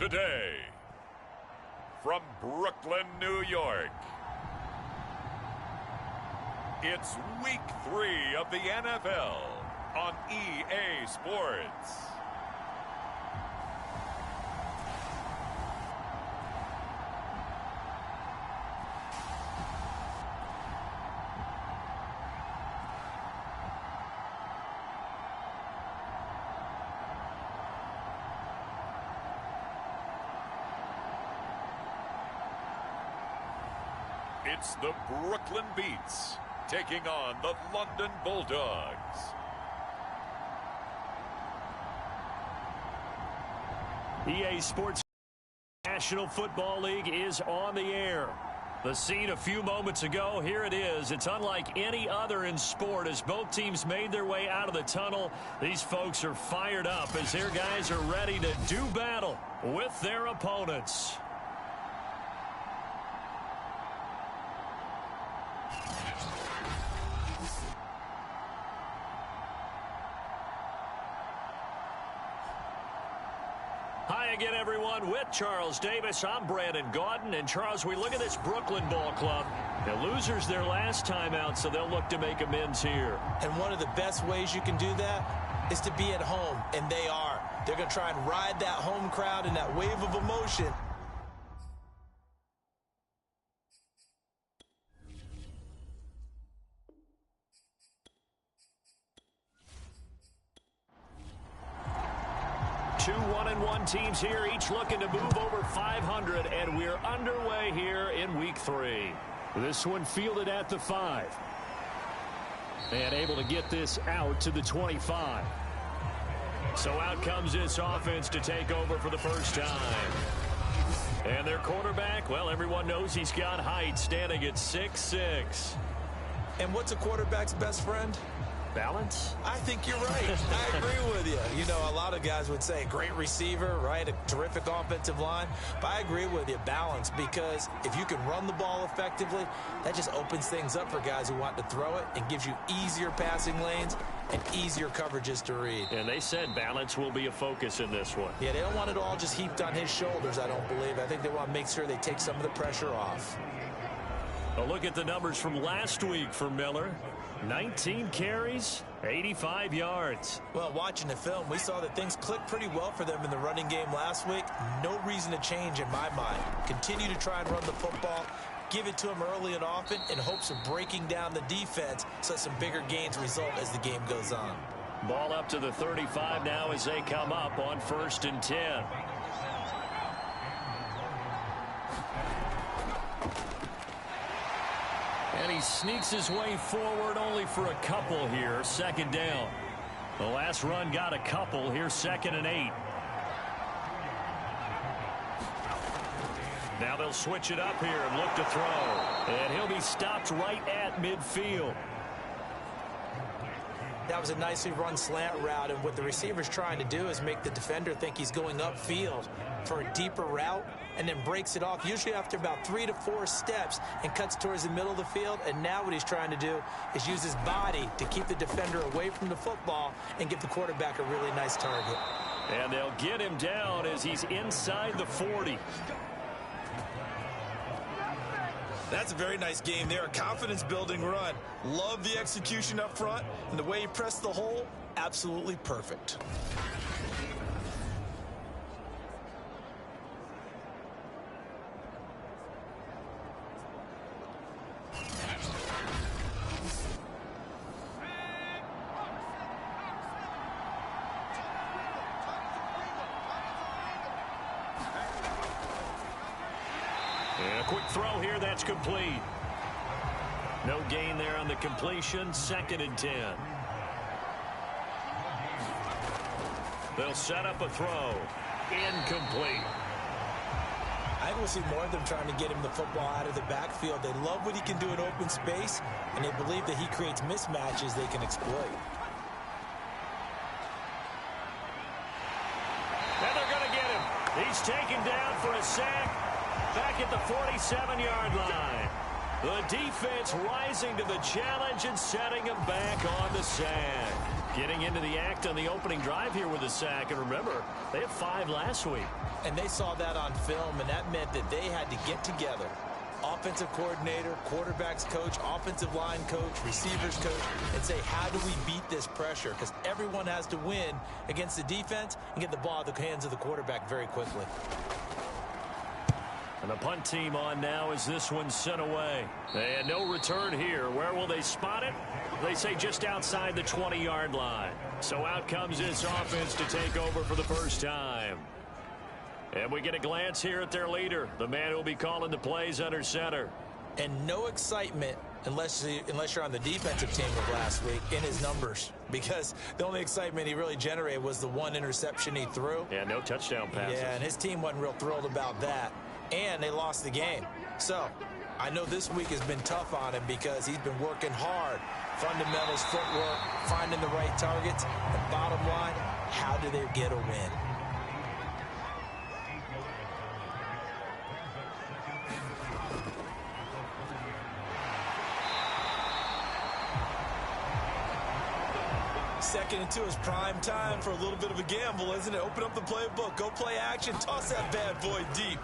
Today, from Brooklyn, New York, it's Week 3 of the NFL on EA Sports. It's the Brooklyn Beats taking on the London Bulldogs. EA Sports National Football League is on the air. The scene a few moments ago, here it is. It's unlike any other in sport as both teams made their way out of the tunnel. These folks are fired up as their guys are ready to do battle with their opponents. Hi again, everyone. With Charles Davis, I'm Brandon Gaudin. And, Charles, we look at this Brooklyn Ball Club. The losers their last time out, so they'll look to make amends here. And one of the best ways you can do that is to be at home, and they are. They're going to try and ride that home crowd and that wave of emotion. Two 1-1 teams here, each looking to move over 500, and we're underway here in Week 3. This one fielded at the 5. And able to get this out to the 25. So out comes this offense to take over for the first time. And their quarterback, well, everyone knows he's got height, standing at 6'6". And what's a quarterback's best friend? Balance? I think you're right. I agree with you. You know, a lot of guys would say great receiver, right? A terrific offensive line. But I agree with you, balance, because if you can run the ball effectively, that just opens things up for guys who want to throw it and gives you easier passing lanes and easier coverages to read. And they said balance will be a focus in this one. Yeah, they don't want it all just heaped on his shoulders, I don't believe. I think they want to make sure they take some of the pressure off. A look at the numbers from last week for Miller. 19 carries, 85 yards. Well, watching the film, we saw that things clicked pretty well for them in the running game last week. No reason to change in my mind. Continue to try and run the football, give it to them early and often in hopes of breaking down the defense so some bigger gains result as the game goes on. Ball up to the 35 now as they come up on 1st and 10. And he sneaks his way forward only for a couple here. 2nd down. The last run got a couple. Here 2nd and 8. Now they'll switch it up here and look to throw. And he'll be stopped right at midfield. That was a nicely run slant route, and what the receiver's trying to do is make the defender think he's going upfield for a deeper route and then breaks it off, usually after about 3 to 4 steps, and cuts towards the middle of the field. And now what he's trying to do is use his body to keep the defender away from the football and give the quarterback a really nice target. And they'll get him down as he's inside the 40. That's a very nice game there. A confidence-building run. Love the execution up front, and the way he pressed the hole, absolutely perfect. And a quick throw here, that's complete. No gain there on the completion. 2nd and 10. They'll set up a throw. Incomplete. I think we'll see more of them trying to get him the football out of the backfield. They love what he can do in open space, and they believe that he creates mismatches they can exploit. And they're going to get him. He's taken down for a sack back at the 47-yard line. The defense rising to the challenge and setting him back on the sack. Getting into the act on the opening drive here with a sack. And remember, they had 5 last week. And they saw that on film, and that meant that they had to get together. Offensive coordinator, quarterbacks coach, offensive line coach, receivers coach, and say, how do we beat this pressure? Because everyone has to win against the defense and get the ball out of the hands of the quarterback very quickly. And the punt team on now as this one sent away. They had no return here. Where will they spot it? They say just outside the 20-yard line. So out comes this offense to take over for the first time. And we get a glance here at their leader, the man who will be calling the plays under center. And no excitement unless you're on the defensive team of last week in his numbers, because the only excitement he really generated was the 1 interception he threw. Yeah, no touchdown passes. Yeah, and his team wasn't real thrilled about that. And they lost the game. So I know this week has been tough on him because he's been working hard. Fundamentals, footwork, finding the right targets. And bottom line, how do they get a win? Second and 2 is prime time for a little bit of a gamble, isn't it? Open up the playbook, go play action, toss that bad boy deep.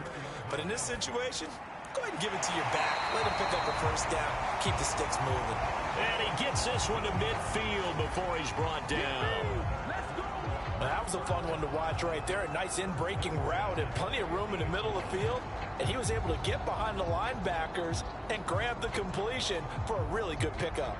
But in this situation, go ahead and give it to your back. Let him pick up a first down. Keep the sticks moving. And he gets this one to midfield before he's brought down. Well, that was a fun one to watch right there. A nice in-breaking route and plenty of room in the middle of the field. And he was able to get behind the linebackers and grab the completion for a really good pickup.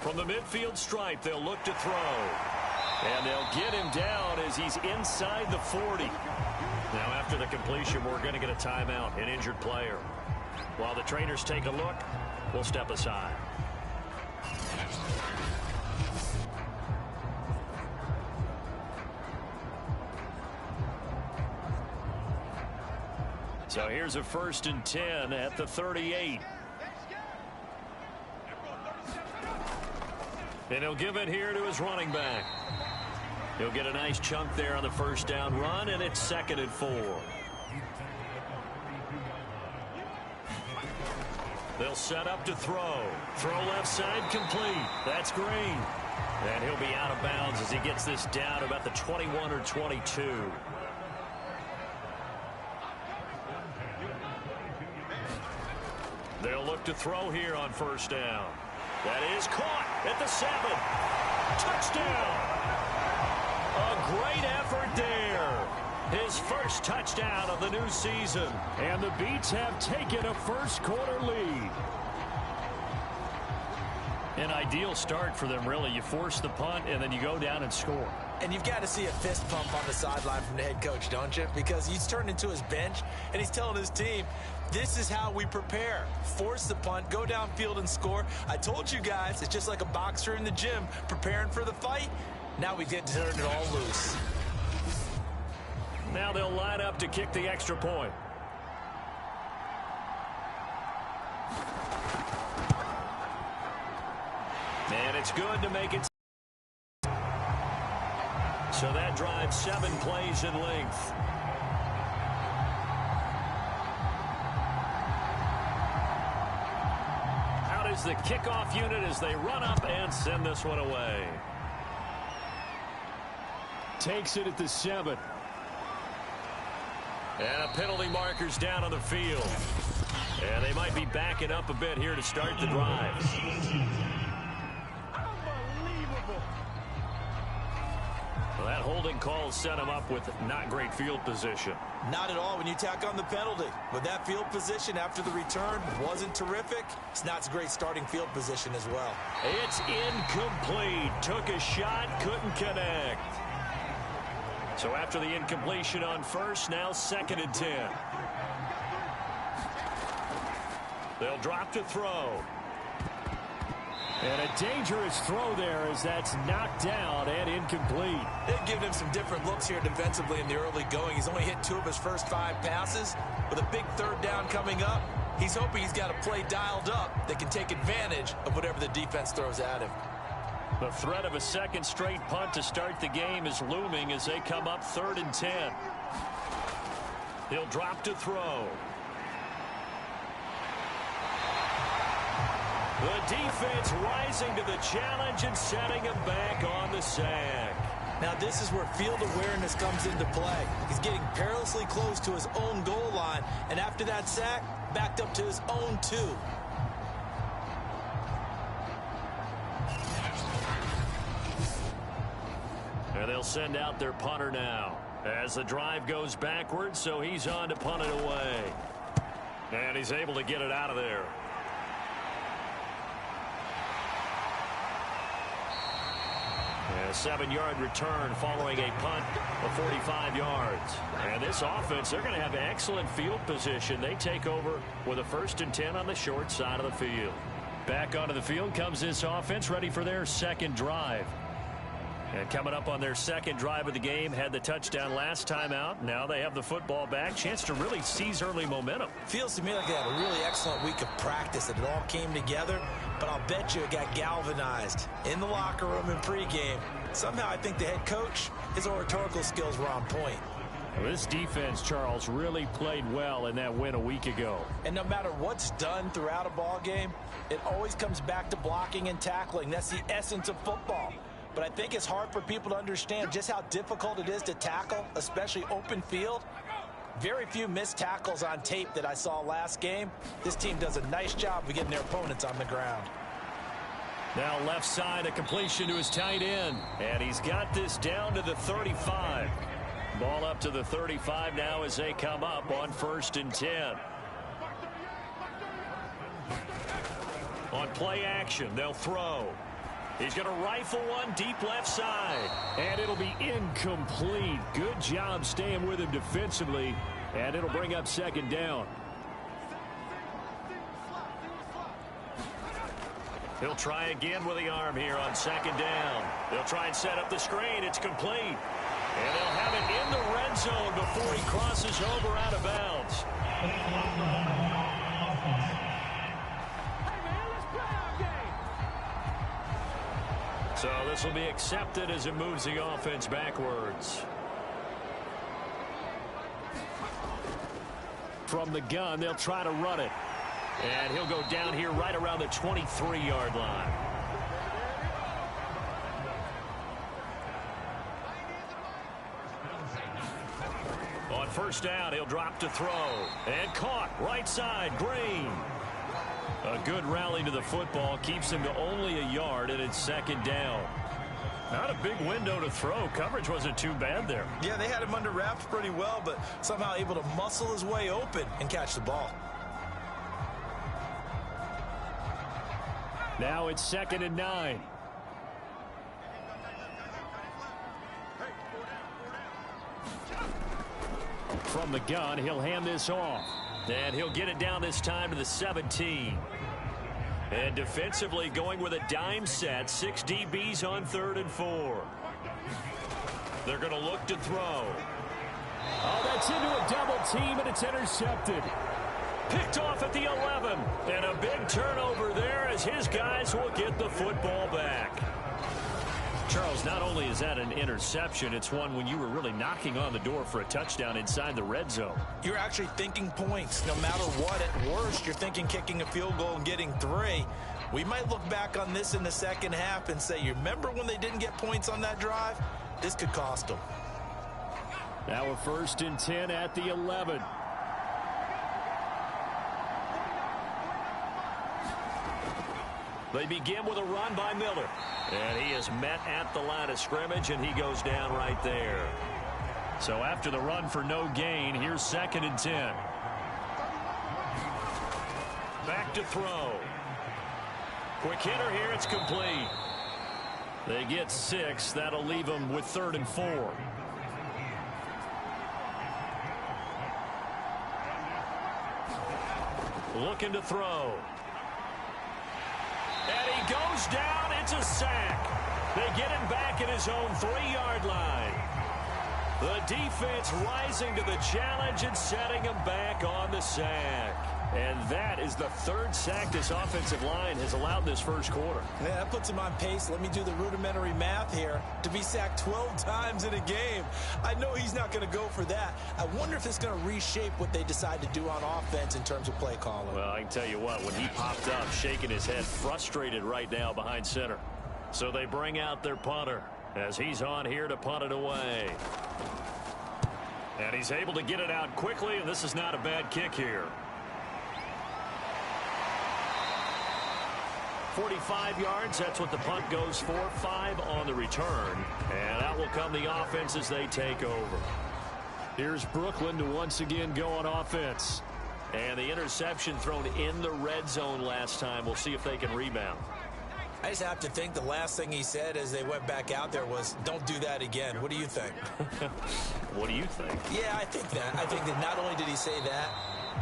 From the midfield stripe, they'll look to throw. And they'll get him down as he's inside the 40. Now, after the completion, we're going to get a timeout, an injured player. While the trainers take a look, we'll step aside. So here's a 1st and 10 at the 38. And he'll give it here to his running back. He'll get a nice chunk there on the first down run, and it's 2nd and 4. They'll set up to throw. Throw left side complete. That's Green. And he'll be out of bounds as he gets this down about the 21 or 22. They'll look to throw here on first down. That is caught at the 7. Touchdown. A great effort there. His first touchdown of the new season. And the Beats have taken a first-quarter lead. An ideal start for them, really. You force the punt, and then you go down and score. And you've got to see a fist pump on the sideline from the head coach, don't you? Because he's turned into his bench, and he's telling his team, this is how we prepare. Force the punt, go downfield and score. I told you guys, it's just like a boxer in the gym preparing for the fight. Now we get to turn it all loose. Now they'll line up to kick the extra point. And it's good to make it. So that drives 7 plays in length. Out is the kickoff unit as they run up and send this one away. Takes it at the 7. And a penalty marker's down on the field. And they might be backing up a bit here to start the drive. Well, that holding call set him up with not great field position. Not at all when you tack on the penalty. But that field position after the return wasn't terrific. It's not a great starting field position as well. It's incomplete. Took a shot, couldn't connect. So after the incompletion on first, now 2nd and 10. They'll drop to throw. And a dangerous throw there as that's knocked down and incomplete. They've given him some different looks here defensively in the early going. He's only hit 2 of his first 5 passes. With a big 3rd down coming up, he's hoping he's got a play dialed up that can take advantage of whatever the defense throws at him. The threat of a second straight punt to start the game is looming as they come up 3rd and 10. He'll drop to throw. The defense rising to the challenge and setting him back on the sack. Now this is where field awareness comes into play. He's getting perilously close to his own goal line, and after that sack, backed up to his own 2. And they'll send out their punter now as the drive goes backwards, so he's on to punt it away. And he's able to get it out of there. A 7-yard return following a punt of 45 yards. And this offense, they're going to have excellent field position. They take over with a 1st and 10 on the short side of the field. Back onto the field comes this offense, ready for their second drive. And coming up on their second drive of the game, had the touchdown last time out. Now they have the football back. Chance to really seize early momentum. Feels to me like they had a really excellent week of practice, that it all came together. But I'll bet you it got galvanized in the locker room in pregame. Somehow I think the head coach, his oratorical skills were on point. Well, this defense, Charles, really played well in that win a week ago. And no matter what's done throughout a ball game, it always comes back to blocking and tackling. That's the essence of football. But I think it's hard for people to understand just how difficult it is to tackle, especially open field. Very few missed tackles on tape that I saw last game. This team does a nice job of getting their opponents on the ground. Now left side, a completion to his tight end. And he's got this down to the 35. Ball up to the 35 now as they come up on 1st and 10. On play action, they'll throw. He's going to rifle one deep left side. And it'll be incomplete. Good job staying with him defensively. And it'll bring up 2nd down. He'll try again with the arm here on 2nd down. They'll try and set up the screen. It's complete. And they'll have it in the red zone before he crosses over out of bounds. So this will be accepted as it moves the offense backwards. From the gun, they'll try to run it. And he'll go down here right around the 23-yard line. On 1st down, he'll drop to throw. And caught right side, Green. A good rally to the football keeps him to only a yard, and it's 2nd down. Not a big window to throw. Coverage wasn't too bad there. Yeah, they had him under wraps pretty well, but somehow able to muscle his way open and catch the ball. Now it's 2nd and 9. From the gun, he'll hand this off. And he'll get it down this time to the 17. And defensively going with a dime set. 6 DBs on 3rd and 4. They're going to look to throw. Oh, that's into a double team, and it's intercepted. Picked off at the 11. And a big turnover there as his guys will get the football back. Charles, not only is that an interception, it's one when you were really knocking on the door for a touchdown inside the red zone. You're actually thinking points. No matter what, at worst, you're thinking kicking a field goal and getting 3. We might look back on this in the second half and say, you remember when they didn't get points on that drive? This could cost them. Now a 1st and 10 at the 11. They begin with a run by Miller. And he is met at the line of scrimmage, and he goes down right there. So after the run for no gain, here's 2nd and 10. Back to throw. Quick hitter here, it's complete. They get 6. That'll leave them with 3rd and 4. Looking to throw. And he goes down. It's a sack. They get him back at his own 3-yard line. The defense rising to the challenge and setting him back on the sack. And that is the 3rd sack this offensive line has allowed this first quarter. Yeah, that puts him on pace. Let me do the rudimentary math here. To be sacked 12 times in a game. I know he's not going to go for that. I wonder if it's going to reshape what they decide to do on offense in terms of play calling. Well, I can tell you what, when he popped up, shaking his head, frustrated right now behind center. So they bring out their punter as he's on here to punt it away. And he's able to get it out quickly, and this is not a bad kick here. 45 yards, that's what the punt goes for. 5 on the return. And out will come the offense as they take over. Here's Brooklyn to once again go on offense. And the interception thrown in the red zone last time. We'll see if they can rebound. I just have to think the last thing he said as they went back out there was, don't do that again. What do you think? What do you think? Yeah, I think that. I think that not only did he say that,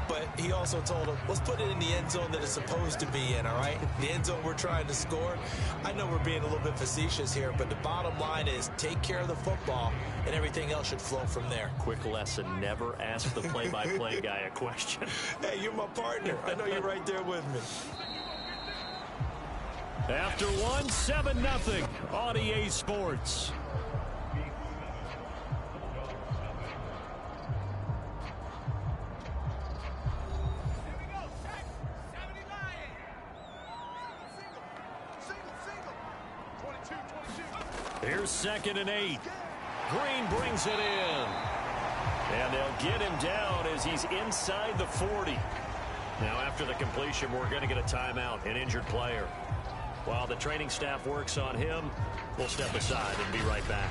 but he also told him, let's put it in the end zone that it's supposed to be in, all right? The end zone we're trying to score. I know we're being a little bit facetious here, but the bottom line is take care of the football, and everything else should flow from there. Quick lesson, never ask the play-by-play guy a question. Hey, you're my partner. I know you're right there with me. After 1, 7-0 on EA Sports. Here's 2nd and 8. Green brings it in. And they'll get him down as he's inside the 40. Now after the completion, we're going to get a timeout, an injured player. While the training staff works on him, we'll step aside and be right back.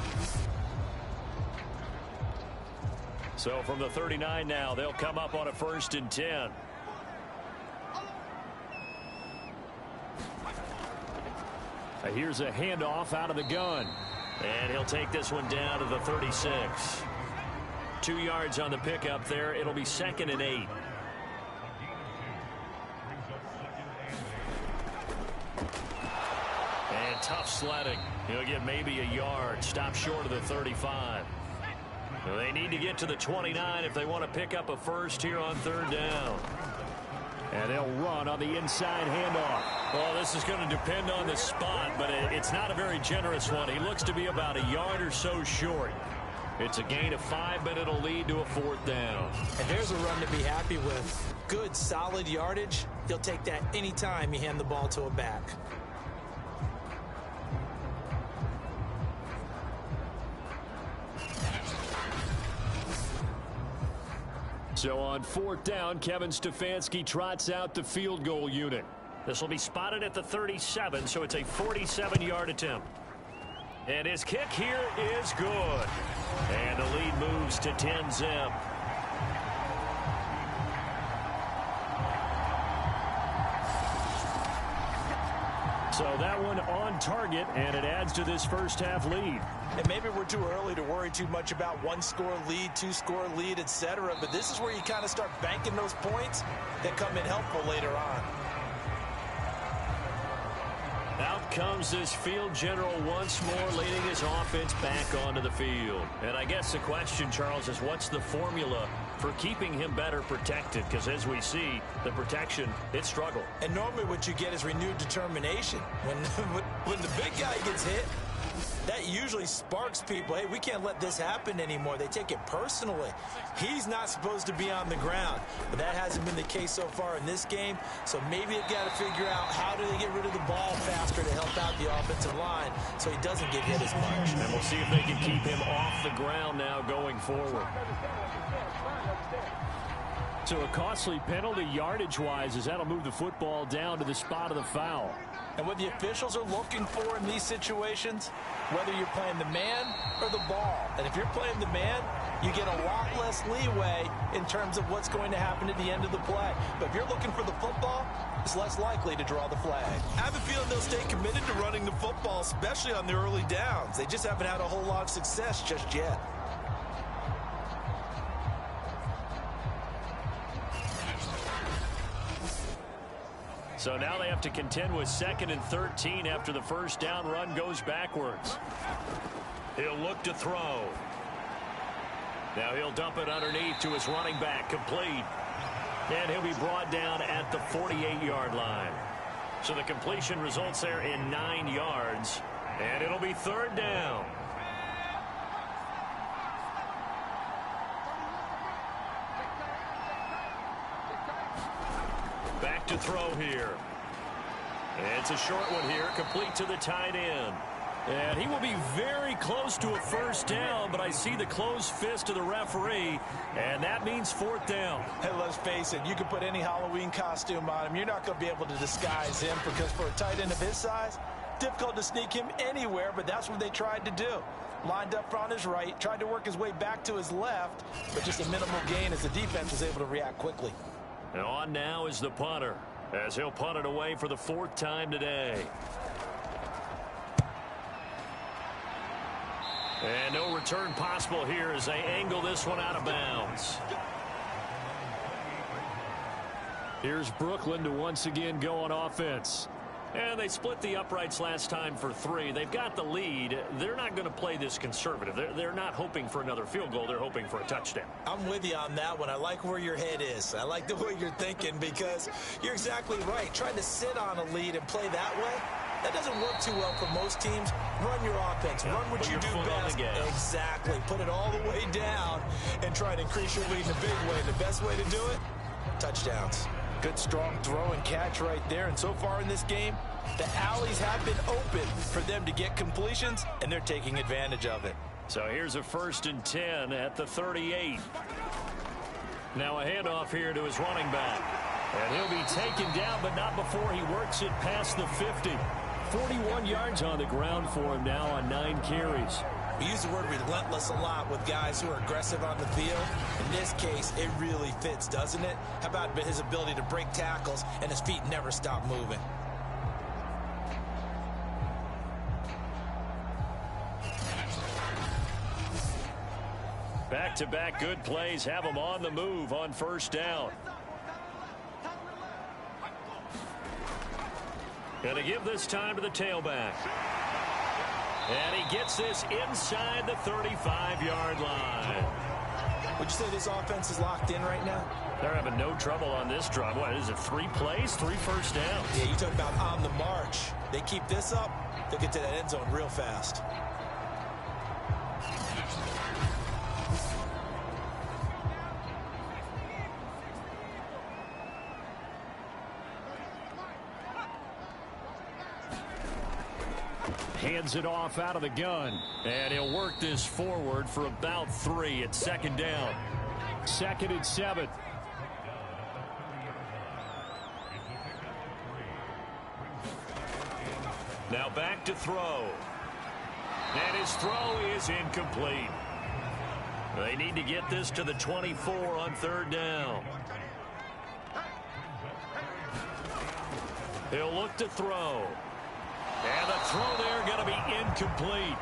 So from the 39 now, they'll come up on a 1st and 10. Here's a handoff out of the gun. And he'll take this one down to the 36. 2 yards on the pickup there. It'll be 2nd and 8. And tough sledding. He'll get maybe a yard. Stop short of the 35. Well, they need to get to the 29 if they want to pick up a first here on 3rd down. And they'll run on the inside handoff. Well, this is going to depend on the spot, but it's not a very generous one. He looks to be about a yard or so short. It's a gain of 5, but it'll lead to a 4th down. And there's a run to be happy with. Good, solid yardage. He'll take that anytime you hand the ball to a back. So on 4th down, Kevin Stefanski trots out the field goal unit. This will be spotted at the 37, so it's a 47-yard attempt. And his kick here is good. And the lead moves to 10-zip. So that one on target, and it adds to this first half lead. And maybe we're too early to worry too much about 1-score lead, 2-score lead, etc. But this is where you kind of start banking those points that come in helpful later on. Out comes this field general once more, leading his offense back onto the field. And I guess the question, Charles, is what's the formula for keeping him better protected? Because as we see, the protection, it struggled. And normally what you get is renewed determination. When the big guy gets hit, that usually sparks people. Hey, we can't let this happen anymore. They take it personally. He's not supposed to be on the ground, but that hasn't been the case so far in this game. So maybe they've got to figure out how do they get rid of the ball faster to help out the offensive line so he doesn't get hit as much. And we'll see if they can keep him off the ground now going forward. So a costly penalty yardage-wise as that'll move the football down to the spot of the foul. And what the officials are looking for in these situations, whether you're playing the man or the ball. And if you're playing the man, you get a lot less leeway in terms of what's going to happen at the end of the play. But if you're looking for the football, it's less likely to draw the flag. I have a feeling they'll stay committed to running the football, especially on the early downs. They just haven't had a whole lot of success just yet. So now they have to contend with 2nd and 13 after the first down run goes backwards. He'll look to throw. Now he'll dump it underneath to his running back, complete. And he'll be brought down at the 48-yard line. So the completion results there in 9 yards. And it'll be 3rd down. Back to throw here. It's a short one here, complete to the tight end. And he will be very close to a first down, but I see the closed fist of the referee, and that means 4th down. Hey, let's face it, you can put any Halloween costume on him. You're not going to be able to disguise him because for a tight end of his size, difficult to sneak him anywhere, but that's what they tried to do. Lined up on his right, tried to work his way back to his left, but just a minimal gain as the defense was able to react quickly. And on now is the punter, as he'll punt it away for the 4th time today. And no return possible here as they angle this one out of bounds. Here's Brooklyn to once again go on offense. And they split the uprights last time for 3. They've got the lead. They're not going to play this conservative. They're not hoping for another field goal. They're hoping for a touchdown. I'm with you on that one. I like where your head is. I like the way you're thinking because you're exactly right. Trying to sit on a lead and play that way, that doesn't work too well for most teams. Run your offense. Run what you do best. Exactly. Put it all the way down and try to increase your lead in a big way. The best way to do it, touchdowns. Good, strong throw and catch right there. And so far in this game, the alleys have been open for them to get completions, and they're taking advantage of it. So here's a 1st and 10 at the 38. Now a handoff here to his running back. And he'll be taken down, but not before he works it past the 50. 41 yards on the ground for him now on 9 carries. We use the word relentless a lot with guys who are aggressive on the field. In this case, it really fits, doesn't it? How about his ability to break tackles and his feet never stop moving? Back-to-back good plays have him on the move on 1st down. Going to give this time to the tailback. And he gets this inside the 35-yard line. Would you say this offense is locked in right now? They're having no trouble on this drive. What is it, 3 plays, 3 first downs? Yeah, you talk about on the march. They keep this up, they'll get to that end zone real fast. Hands it off out of the gun. And he'll work this forward for about 3 at 2nd down. 2nd and 7. Now back to throw. And his throw is incomplete. They need to get this to the 24 on 3rd down. He'll look to throw. And the throw there going to be incomplete.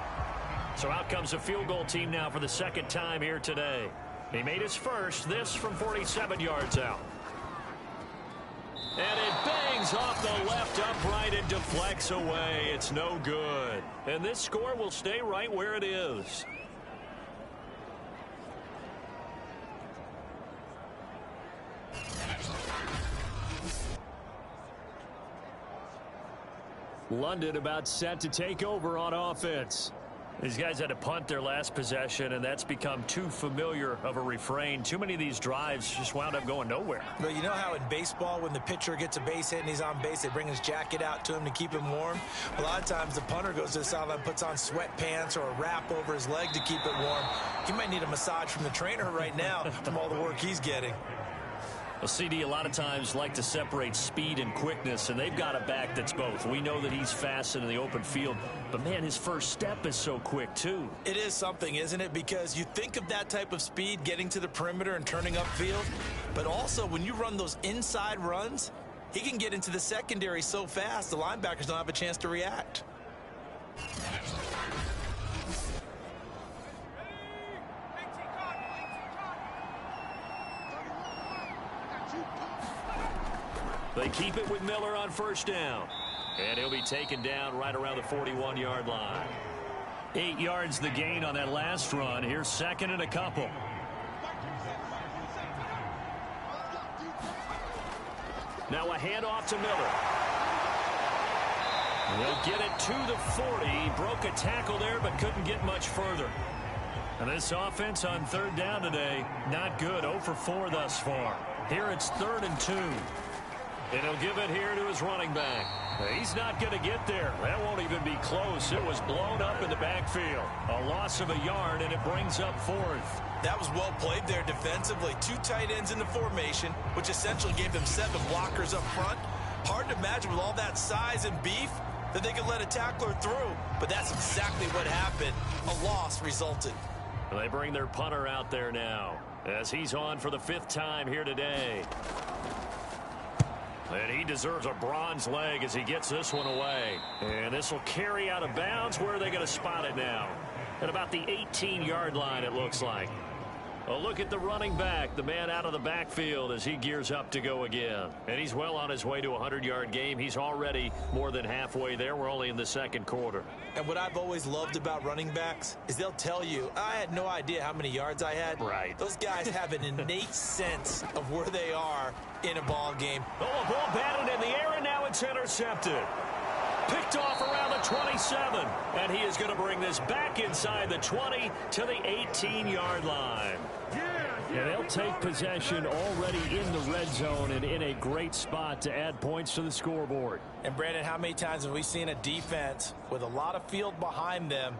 So out comes a field goal team now for the 2nd time here today. He made his first, this from 47 yards out. And it bangs off the left upright and deflects away. It's no good. And this score will stay right where it is. London about set to take over on offense. These guys had to punt their last possession, and that's become too familiar of a refrain. Too many of these drives just wound up going nowhere. But you know how in baseball, when the pitcher gets a base hit and he's on base, they bring his jacket out to him to keep him warm? A lot of times the punter goes to the sideline, puts on sweatpants or a wrap over his leg to keep it warm. He might need a massage from the trainer right now from all the work he's getting. Well, CD a lot of times like to separate speed and quickness, and they've got a back that's both. We know that he's fast in the open field, but, man, his first step is so quick, too. It is something, isn't it? Because you think of that type of speed getting to the perimeter and turning upfield, but also when you run those inside runs, he can get into the secondary so fast the linebackers don't have a chance to react. They keep it with Miller on first down. And he'll be taken down right around the 41-yard line. 8 yards the gain on that last run. Here's second and a couple. Now a handoff to Miller. They'll get it to the 40. He broke a tackle there but couldn't get much further. And this offense on third down today, not good. 0 for 4 thus far. Here it's 3rd and 2. And he'll give it here to his running back. He's not going to get there. That won't even be close. It was blown up in the backfield. A loss of a yard, and it brings up 4th. That was well played there defensively. 2 tight ends in the formation, which essentially gave them 7 blockers up front. Hard to imagine with all that size and beef that they could let a tackler through. But that's exactly what happened. A loss resulted. They bring their punter out there now as he's on for the 5th time here today. And he deserves a bronze leg as he gets this one away. And this will carry out of bounds. Where are they going to spot it now? At about the 18-yard line, it looks like. A look at the running back, the man out of the backfield as he gears up to go again. And he's well on his way to a 100-yard game. He's already more than halfway there. We're only in the 2nd quarter. And what I've always loved about running backs is they'll tell you, I had no idea how many yards I had. Right. Those guys have an innate sense of where they are in a ball game. Oh, a ball batted in the air, and now it's intercepted. Picked off around the 27, and he is going to bring this back inside the 20 to the 18-yard line. And they'll take possession already in the red zone and in a great spot to add points to the scoreboard. And, Brandon, how many times have we seen a defense with a lot of field behind them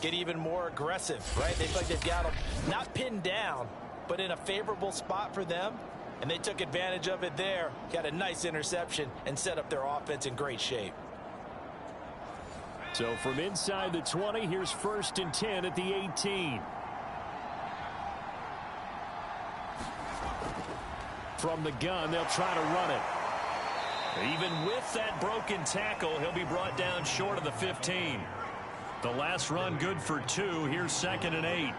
get even more aggressive, right? They feel like they've got them not pinned down, but in a favorable spot for them, and they took advantage of it there, got a nice interception, and set up their offense in great shape. So from inside the 20, here's 1st and 10 at the 18. From the gun, they'll try to run it. Even with that broken tackle, he'll be brought down short of the 15. The last run good for 2. Here's 2nd and 8.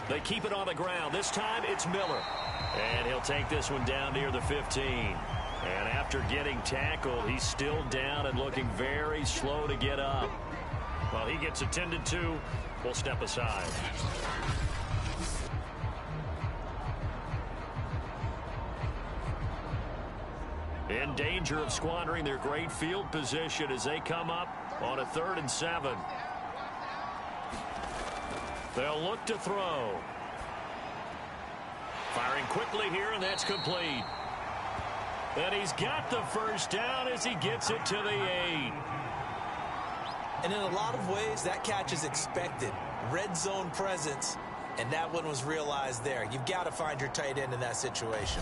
They keep it on the ground. This time it's Miller. And he'll take this one down near the 15. And after getting tackled, he's still down and looking very slow to get up. Well, he gets attended to. We'll step aside. In danger of squandering their great field position as they come up on a 3rd and 7. They'll look to throw. Firing quickly here, and that's complete. And he's got the first down as he gets it to the 8. And in a lot of ways, that catch is expected. Red zone presence, and that one was realized there. You've got to find your tight end in that situation.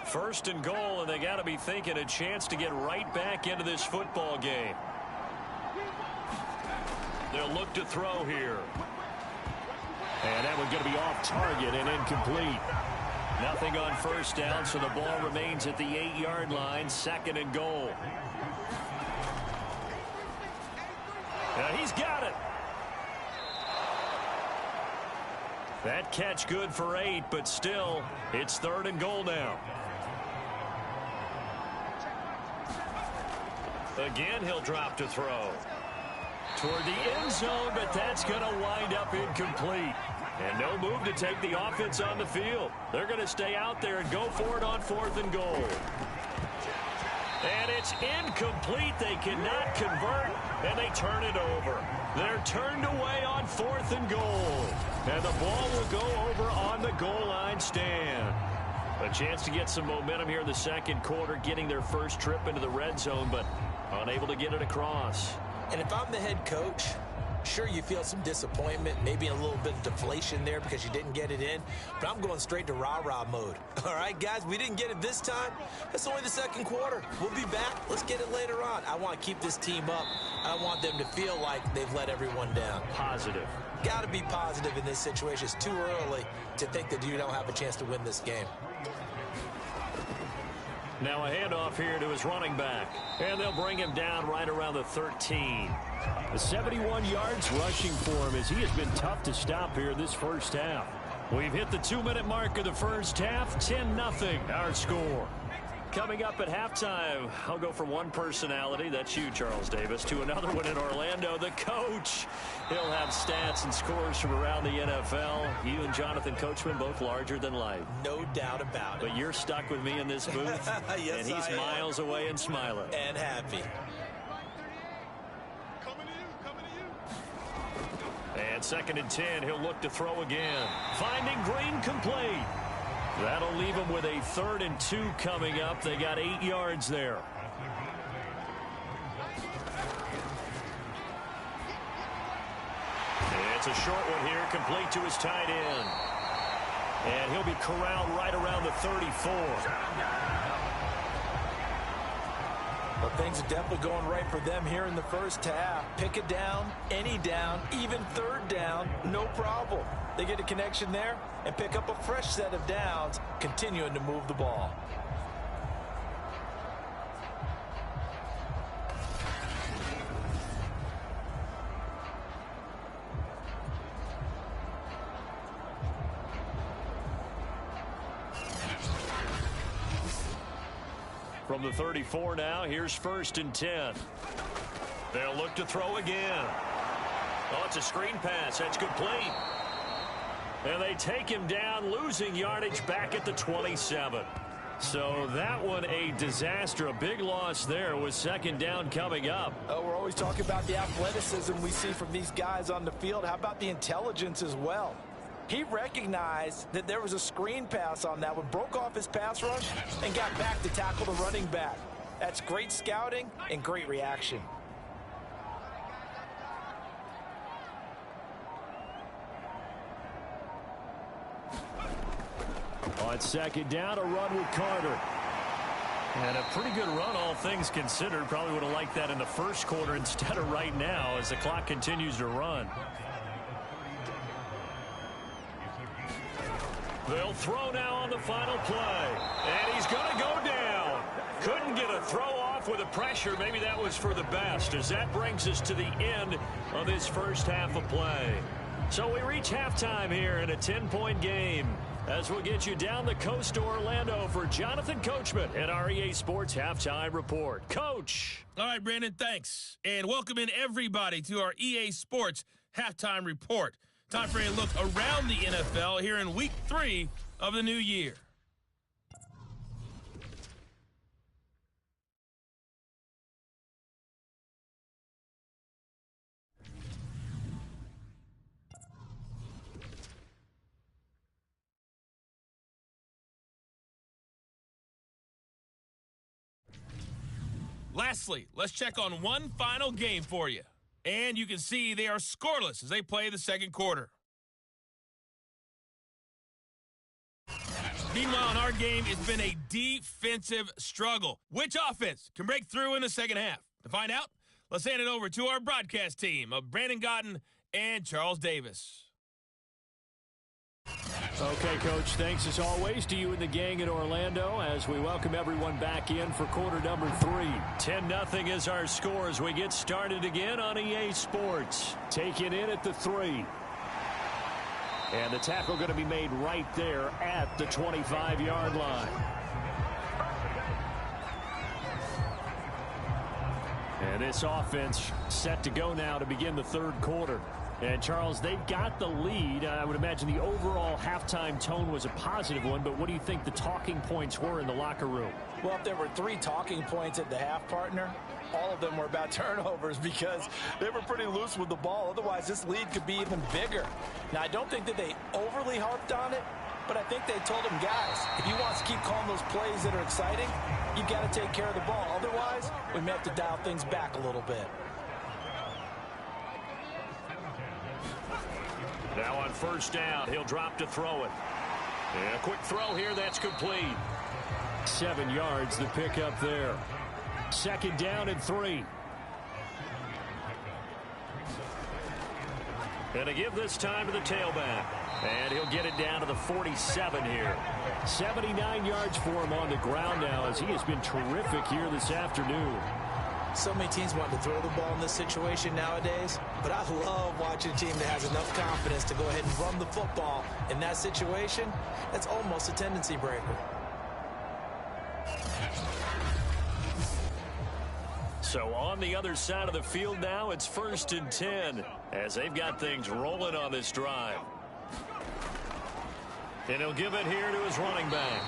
First and goal, and they got to be thinking a chance to get right back into this football game. They'll look to throw here. And that one's going to be off target and incomplete. Nothing on first down, so the ball remains at the 8-yard line, 2nd and goal. Now he's got it. That catch good for 8, but still, it's 3rd and goal now. Again, he'll drop to throw. Toward the end zone, but that's going to wind up incomplete. And no move to take the offense on the field. They're going to stay out there and go for it on 4th and goal. And it's incomplete. They cannot convert, and they turn it over. They're turned away on 4th and goal. And the ball will go over on the goal line stand. A chance to get some momentum here in the 2nd quarter, getting their first trip into the red zone, but unable to get it across. And if I'm the head coach, sure, you feel some disappointment, maybe a little bit of deflation there because you didn't get it in, but I'm going straight to rah-rah mode. All right, guys, we didn't get it this time. That's only the 2nd quarter. We'll be back. Let's get it later on. I want to keep this team up. I want them to feel like they've let everyone down. Positive. Got to be positive in this situation. It's too early to think that you don't have a chance to win this game. Now a handoff here to his running back. And they'll bring him down right around the 13. The 71 yards rushing for him as he has been tough to stop here this first half. We've hit the 2-minute mark of the first half. 10-0 our score. Coming up at halftime, I'll go from one personality, that's you, Charles Davis, to another one in Orlando, the coach. He'll have stats and scores from around the NFL. You and Jonathan Coachman, both larger than life. No doubt about it. But you're stuck with me in this booth, yes, and he's miles away and smiling. And happy. And 2nd and 10, he'll look to throw again. Finding Green complete. That'll leave them with a 3rd and 2 coming up. They got 8 yards there. It's a short one here, complete to his tight end. And he'll be corralled right around the 34. Well, things are definitely going right for them here in the first half. Pick it down, any down, even 3rd down, no problem. They get a connection there and pick up a fresh set of downs, continuing to move the ball. From the 34 now, here's 1st and 10. They'll look to throw again. Oh, it's a screen pass. That's complete. And they take him down, losing yardage back at the 27. So that one a disaster. A big loss there with 2nd down coming up. Oh, we're always talking about the athleticism we see from these guys on the field. How about the intelligence as well? He recognized that there was a screen pass on that one, broke off his pass rush, and got back to tackle the running back. That's great scouting and great reaction. On 2nd down, a run with Carter. And a pretty good run, all things considered. Probably would have liked that in the first quarter instead of right now as the clock continues to run. They'll throw now on the final play. And he's going to go down. Couldn't get a throw off with the pressure. Maybe that was for the best, as that brings us to the end of this first half of play. So we reach halftime here in a 10-point game, as we'll get you down the coast to Orlando for Jonathan Coachman at our EA Sports Halftime Report. Coach. All right, Brandon, thanks. And welcome in everybody to our EA Sports Halftime Report. Time for a look around the NFL here in Week 3 of the new year. Lastly, let's check on one final game for you. And you can see they are scoreless as they play the second quarter. Meanwhile, in our game, it's been a defensive struggle. Which offense can break through in the second half? To find out, let's hand it over to our broadcast team of Brandon Gotten and Charles Davis. Okay, Coach, thanks as always to you and the gang in Orlando as we welcome everyone back in for quarter number 3. 10-0 is our score as we get started again on EA Sports. Taken in at the 3. And the tackle going to be made right there at the 25-yard line. And this offense set to go now to begin the third quarter. And, Charles, they've got the lead. I would imagine the overall halftime tone was a positive one, but what do you think the talking points were in the locker room? Well, if there were 3 talking points at the half, partner, all of them were about turnovers because they were pretty loose with the ball. Otherwise, this lead could be even bigger. Now, I don't think that they overly harped on it, but I think they told them, guys, if you want us to keep calling those plays that are exciting, you've got to take care of the ball. Otherwise, we may have to dial things back a little bit. Now on first down, he'll drop to throw it. And a quick throw here, that's complete. 7 yards, the pickup there. Second down and 3. And to give this time to the tailback. And he'll get it down to the 47 here. 79 yards for him on the ground now as he has been terrific here this afternoon. So many teams want to throw the ball in this situation nowadays, but I love watching a team that has enough confidence to go ahead and run the football in that situation. That's almost a tendency breaker. So on the other side of the field now, it's 1st and 10 as they've got things rolling on this drive. And he'll give it here to his running back.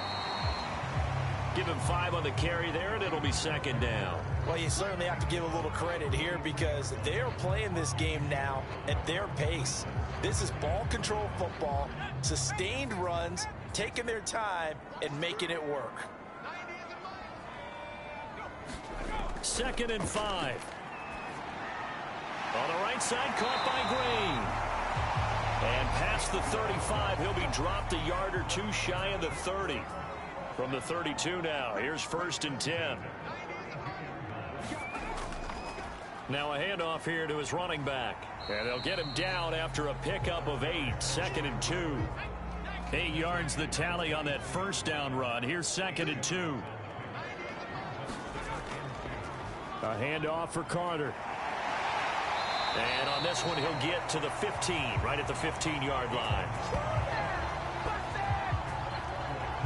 Give him 5 on the carry there, and it'll be 2nd down. Well, you certainly have to give a little credit here because they're playing this game now at their pace. This is ball control football, sustained runs, taking their time, and making it work. 2nd and 5. On the right side, caught by Green. And past the 35, he'll be dropped a yard or two shy of the 30. From the 32 now, here's 1st and 10. Now a handoff here to his running back. And they'll get him down after a pickup of 8, 2nd and 2. 8 yards the tally on that 1st down run. Here's 2nd and 2. A handoff for Carter. And on this one, he'll get to the 15, right at the 15-yard line.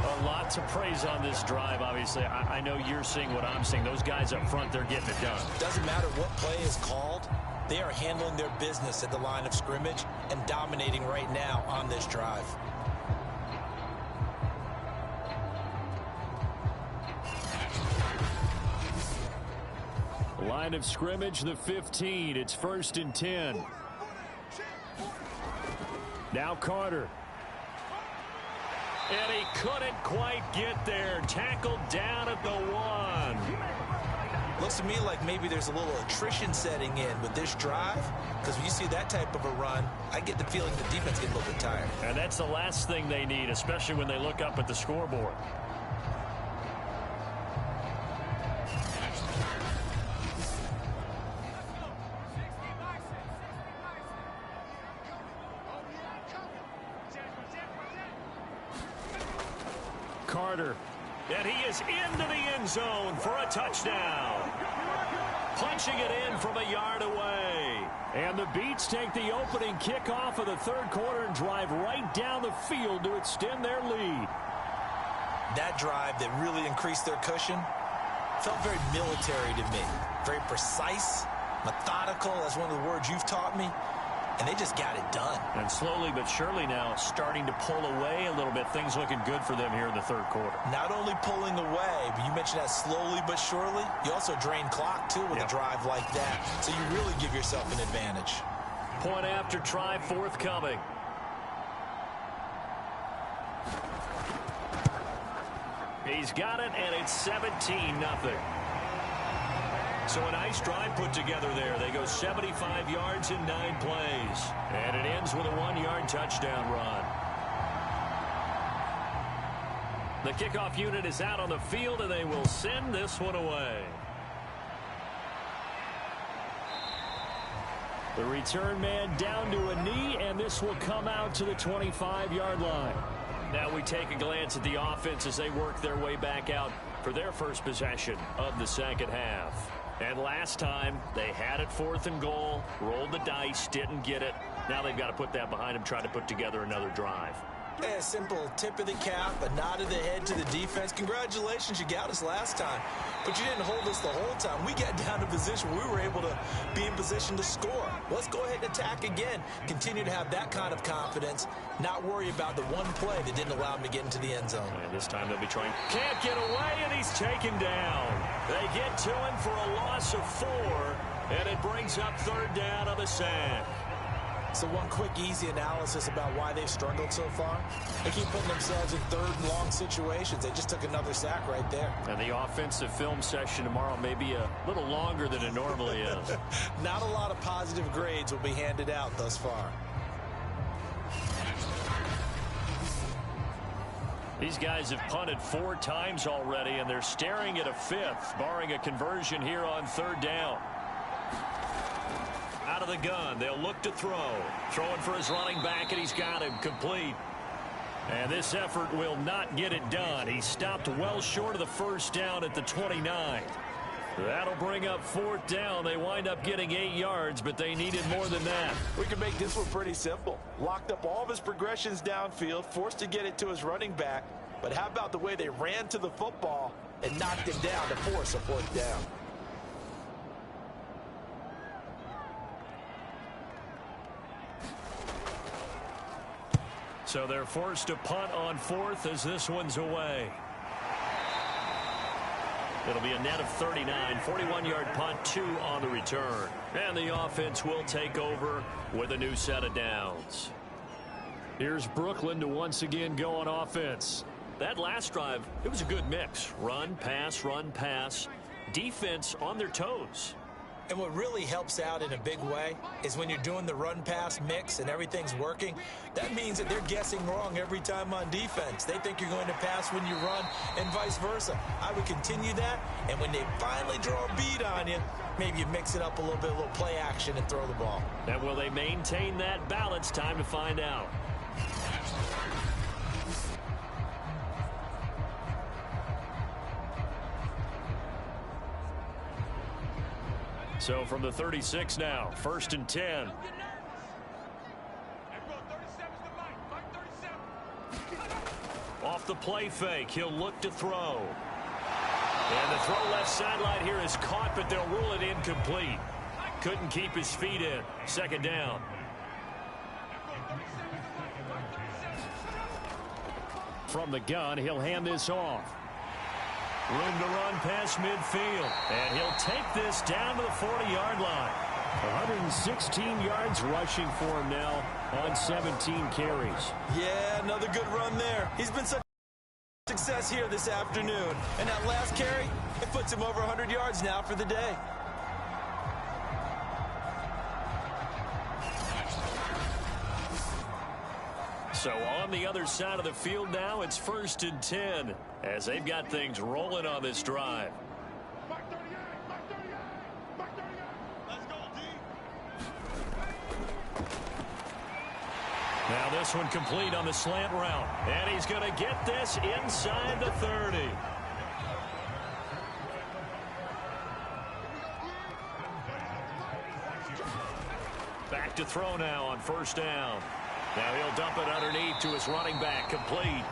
A lot to praise on this drive, obviously. I know you're seeing what I'm seeing. Those guys up front, they're getting it done. Doesn't matter what play is called. They are handling their business at the line of scrimmage and dominating right now on this drive. Line of scrimmage, the 15. It's 1st and 10. Now Carter. And he couldn't quite get there. Tackled down at the 1. Looks to me like maybe there's a little attrition setting in with this drive, because when you see that type of a run, I get the feeling the defense gets a little bit tired. And that's the last thing they need, especially when they look up at the scoreboard. Carter, and he is into the end zone for a touchdown. Punching it in from a yard away. And the Beats take the opening kickoff of the 3rd quarter and drive right down the field to extend their lead. That drive that really increased their cushion felt very military to me. Very precise, methodical, that's one of the words you've taught me. And they just got it done. And slowly but surely now starting to pull away a little bit. Things looking good for them here in the 3rd quarter. Not only pulling away, but you mentioned that slowly but surely. You also drain clock, too, with a drive like that. So you really give yourself an advantage. Point after try forthcoming. He's got it, and it's 17-0. So a nice drive put together there. They go 75 yards in 9 plays. And it ends with a 1-yard touchdown run. The kickoff unit is out on the field, and they will send this one away. The return man down to a knee, and this will come out to the 25-yard line. Now we take a glance at the offense as they work their way back out for their first possession of the 2nd half. And last time, they had it 4th and goal, rolled the dice, didn't get it. Now they've got to put that behind them, try to put together another drive. A simple tip of the cap, a nod of the head to the defense. Congratulations, you got us last time. But you didn't hold us the whole time. We got down to position where we were able to be in position to score. Let's go ahead and attack again. Continue to have that kind of confidence. Not worry about the one play that didn't allow him to get into the end zone. And this time they'll be trying. Can't get away, and he's taken down. They get to him for a loss of 4, and it brings up 3rd down on the sack. So one quick, easy analysis about why they've struggled so far. They keep putting themselves in 3rd and long situations. They just took another sack right there. And the offensive film session tomorrow may be a little longer than it normally is. Not a lot of positive grades will be handed out thus far. These guys have punted 4 times already, and they're staring at a 5th, barring a conversion here on 3rd down. Out out of the gun. They'll look to throw. Throwing for his running back, and he's got him complete. And this effort will not get it done. He stopped well short of the first down at the 29. That'll bring up 4th down. They wind up getting 8 yards, but they needed more than that. We can make this one pretty simple. Locked up all of his progressions downfield, forced to get it to his running back. But how about the way they ran to the football and knocked him down to force a 4th down? So they're forced to punt on 4th as this one's away. It'll be a net of 39, 41-yard punt, 2 on the return. And the offense will take over with a new set of downs. Here's Brooklyn to once again go on offense. That last drive, it was a good mix. Run, pass, defense on their toes. And what really helps out in a big way is when you're doing the run-pass mix and everything's working, that means that they're guessing wrong every time on defense. They think you're going to pass when you run and vice versa. I would continue that, and when they finally draw a beat on you, maybe you mix it up a little bit, a little play action and throw the ball. And will they maintain that balance? Time to find out. So from the 36 now, 1st and 10. Off the play fake, he'll look to throw. And the throw left sideline here is caught, but they'll rule it incomplete. Couldn't keep his feet in. 2nd down. From the gun, he'll hand this off. Room to run past midfield. And he'll take this down to the 40-yard line. 116 yards rushing for him now on 17 carries. Yeah, another good run there. He's been such success here this afternoon. And that last carry, it puts him over 100 yards now for the day. So on the other side of the field now, it's 1st and 10 as they've got things rolling on this drive. Now this one complete on the slant route. And he's going to get this inside the 30. Back to throw now on 1st down. Now he'll dump it underneath to his running back, complete.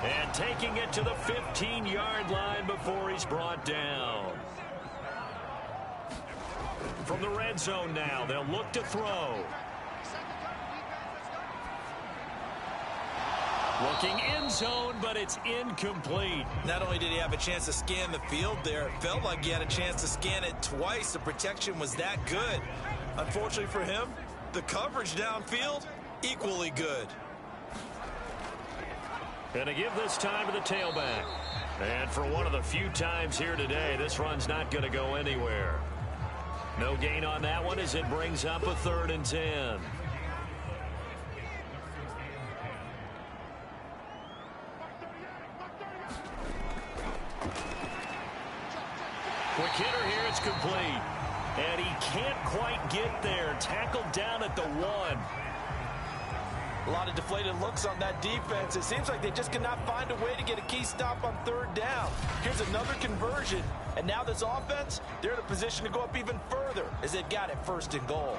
And taking it to the 15-yard line before he's brought down. From the red zone now, they'll look to throw. Looking end zone, but it's incomplete. Not only did he have a chance to scan the field there, it felt like he had a chance to scan it twice. The protection was that good. Unfortunately for him, the coverage downfield, equally good. And to give this time to the tailback. And for one of the few times here today, this run's not going to go anywhere. No gain on that one as it brings up a 3rd and 10. Quick hitter here, it's complete. And he can't quite get there. Tackled down at the 1. A lot of deflated looks on that defense. It seems like they just cannot find a way to get a key stop on 3rd down. Here's another conversion. And now this offense, they're in a position to go up even further as they've got it 1st and goal.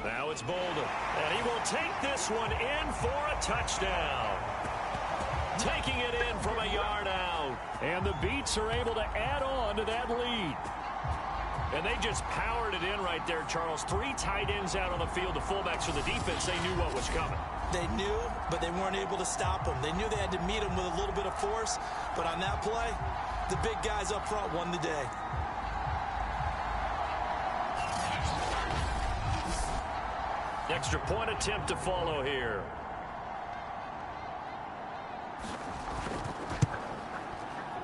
Now it's Bolden. And he will take this one in for a touchdown. Taking it in from a yard out. And the Beats are able to add on to that lead. And they just powered it in right there, Charles. 3 tight ends out on the field. The fullbacks for the defense, they knew what was coming. They knew, but they weren't able to stop him. They knew they had to meet him with a little bit of force. But on that play, the big guys up front won the day. Extra point attempt to follow here.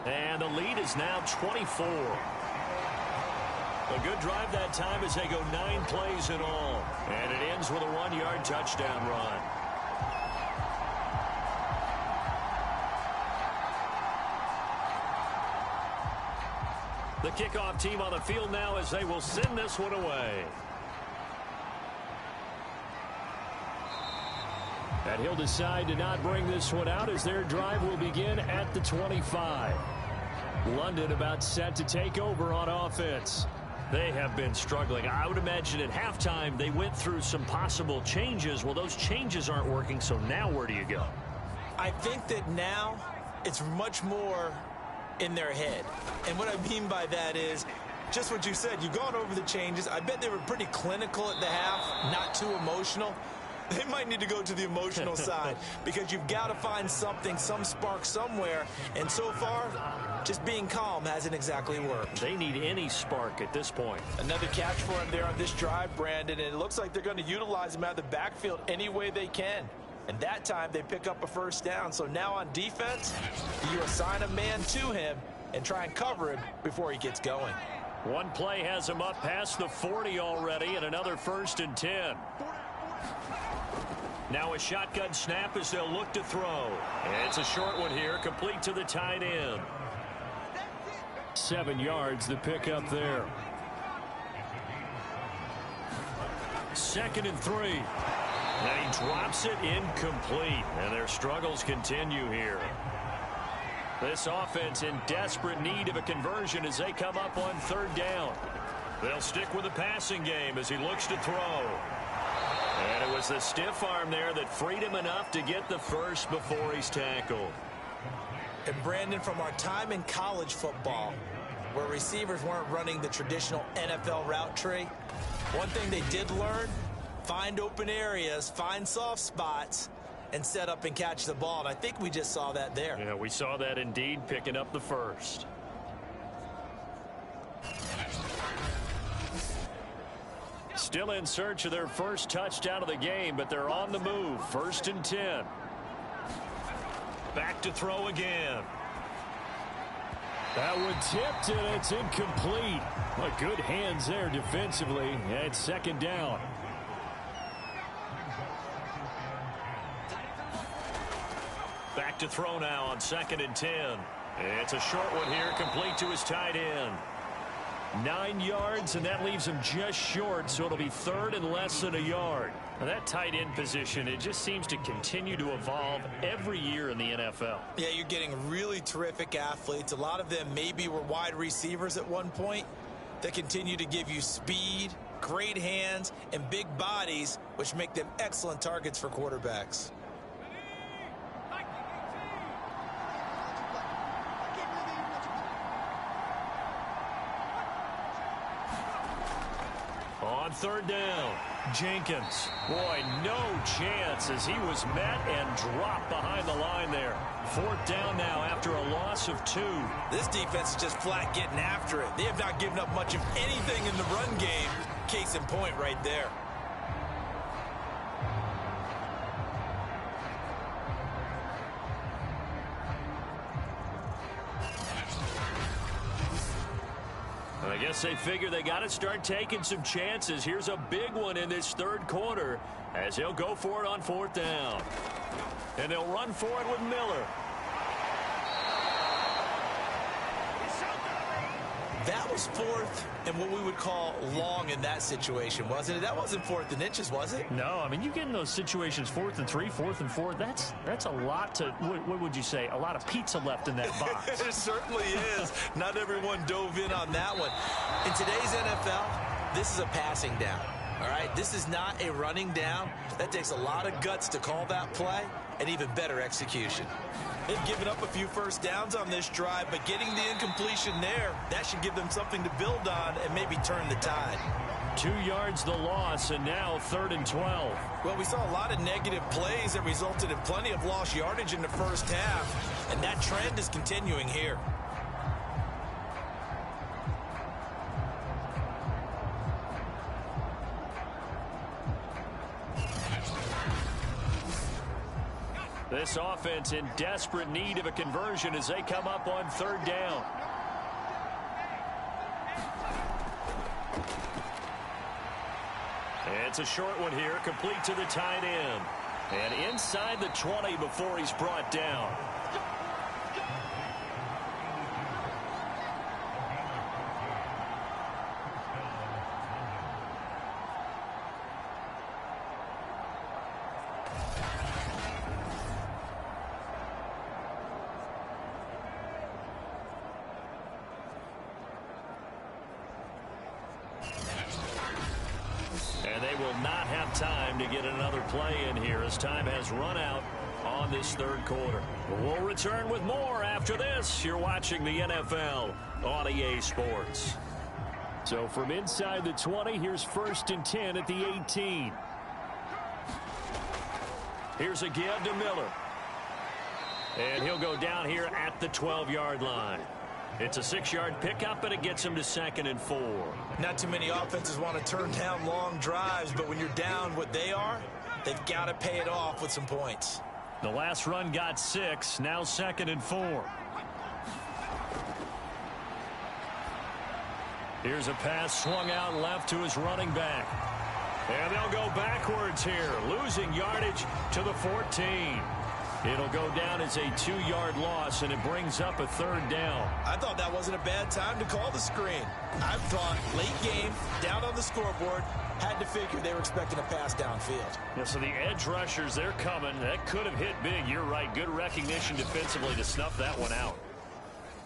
And the lead is now 24. A good drive that time as they go 9 plays in all. And it ends with a 1-yard touchdown run. The kickoff team on the field now as they will send this one away. And he'll decide to not bring this one out as their drive will begin at the 25. London about set to take over on offense. They have been struggling. I would imagine at halftime they went through some possible changes. Well, those changes aren't working, so now where do you go? I think that now it's much more in their head. And what I mean by that is just what you said. You've gone over the changes. I bet they were pretty clinical at the half, not too emotional. They might need to go to the emotional side because you've got to find something, some spark somewhere. And so far, just being calm hasn't exactly worked. They need any spark at this point. Another catch for him there on this drive, Brandon, and it looks like they're going to utilize him out of the backfield any way they can. And that time, they pick up a first down. So now on defense, you assign a man to him and try and cover him before he gets going. One play has him up past the 40 already, and another 1st and 10. Now a shotgun snap as they'll look to throw. It's a short one here, complete to the tight end. 7 yards the pick up there. 2nd and 3. And he drops it incomplete. And their struggles continue here. This offense in desperate need of a conversion as they come up on 3rd down. They'll stick with the passing game as he looks to throw. And it was the stiff arm there that freed him enough to get the first before he's tackled. And Brandon, from our time in college football, where receivers weren't running the traditional NFL route tree, one thing they did learn, find open areas, find soft spots, and set up and catch the ball. And I think we just saw that there. Yeah, we saw that indeed, picking up the first. Still in search of their first touchdown of the game, but they're on the move. 1st and 10. Back to throw again. That one tipped, and it's incomplete. Well, good hands there defensively. And 2nd down. Back to throw now on 2nd and 10. It's a short one here, complete to his tight end. 9 yards, and that leaves him just short, so it'll be 3rd and less than a yard. Now that tight end position, it just seems to continue to evolve every year in the NFL. Yeah, you're getting really terrific athletes. A lot of them maybe were wide receivers at one point that continue to give you speed, great hands, and big bodies, which make them excellent targets for quarterbacks. On 3rd down, Jenkins. Boy, no chance as he was met and dropped behind the line there. 4th down now after a loss of 2. This defense is just flat getting after it. They have not given up much of anything in the run game. Case in point right there. I guess they figure they got to start taking some chances. Here's a big one in this 3rd quarter as he'll go for it on 4th down. And they'll run for it with Miller. That was 4th and what we would call long in that situation, wasn't it? That wasn't 4th and inches, was it? No, I mean, you get in those situations 4th and 3, 4th and 4. That's a lot to, what would you say, a lot of pizza left in that box. It certainly is. Not everyone dove in on that one. In today's NFL, this is a passing down. All right, this is not a running down. That takes a lot of guts to call that play and even better execution. They've given up a few first downs on this drive, but getting the incompletion there, that should give them something to build on and maybe turn the tide. 2 yards the loss, and now 3rd and 12. Well, we saw a lot of negative plays that resulted in plenty of lost yardage in the first half, and that trend is continuing here. This offense in desperate need of a conversion as they come up on 3rd down. It's a short one here, complete to the tight end. And inside the 20 before he's brought down. And they will not have time to get another play in here as time has run out on this third quarter. We'll return with more after this. You're watching the NFL on EA Sports. So from inside the 20, here's 1st and 10 at the 18. Here's a give to Miller. And he'll go down here at the 12-yard line. It's a 6-yard pickup, and it gets him to 2nd and 4. Not too many offenses want to turn down long drives, but when you're down what they are, they've got to pay it off with some points. The last run got 6, now 2nd and 4. Here's a pass swung out left to his running back. And they'll go backwards here, losing yardage to the 14. It'll go down as a 2-yard loss, and it brings up a 3rd down. I thought that wasn't a bad time to call the screen. I thought late game, down on the scoreboard, had to figure they were expecting a pass downfield. Yeah, so the edge rushers, they're coming. That could have hit big. You're right. Good recognition defensively to snuff that one out.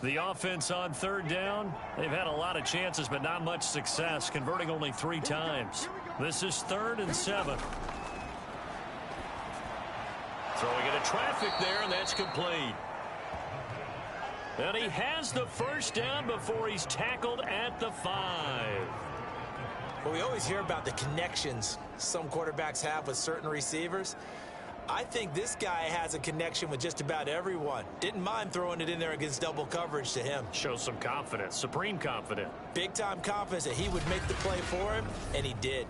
The offense on 3rd down, they've had a lot of chances, but not much success, converting only 3 times. This is 3rd and 7. Throwing into traffic there, and that's complete. And he has the 1st down before he's tackled at the 5. Well, we always hear about the connections some quarterbacks have with certain receivers. I think this guy has a connection with just about everyone. Didn't mind throwing it in there against double coverage to him. Shows some confidence, supreme confidence. Big-time confidence that he would make the play for him, and he did.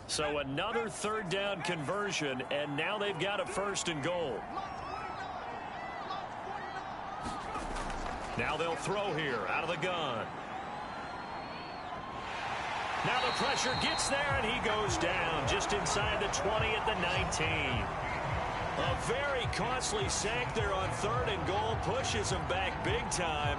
So another 3rd down conversion, and now they've got a 1st and goal. Now they'll throw here out of the gun. Now the pressure gets there, and he goes down just inside the 20 at the 19. A very costly sack there on 3rd and goal, pushes him back big time.